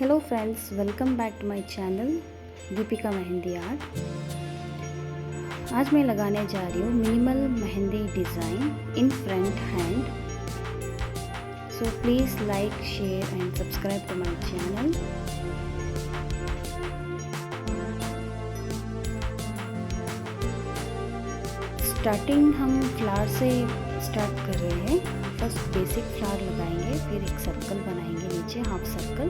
Hello friends, welcome back to my channel Deepika mehndi art. आज मैं लगाने जा रही हूँ minimal mehndi design in front hand. So please like, share and subscribe to my channel. Starting हम flower से स्टार्ट कर रहे हैं। फर्स्ट बेसिक फ्लावर लगाएंगे, फिर एक सर्कल बनाएंगे नीचे, हाफ सर्कल।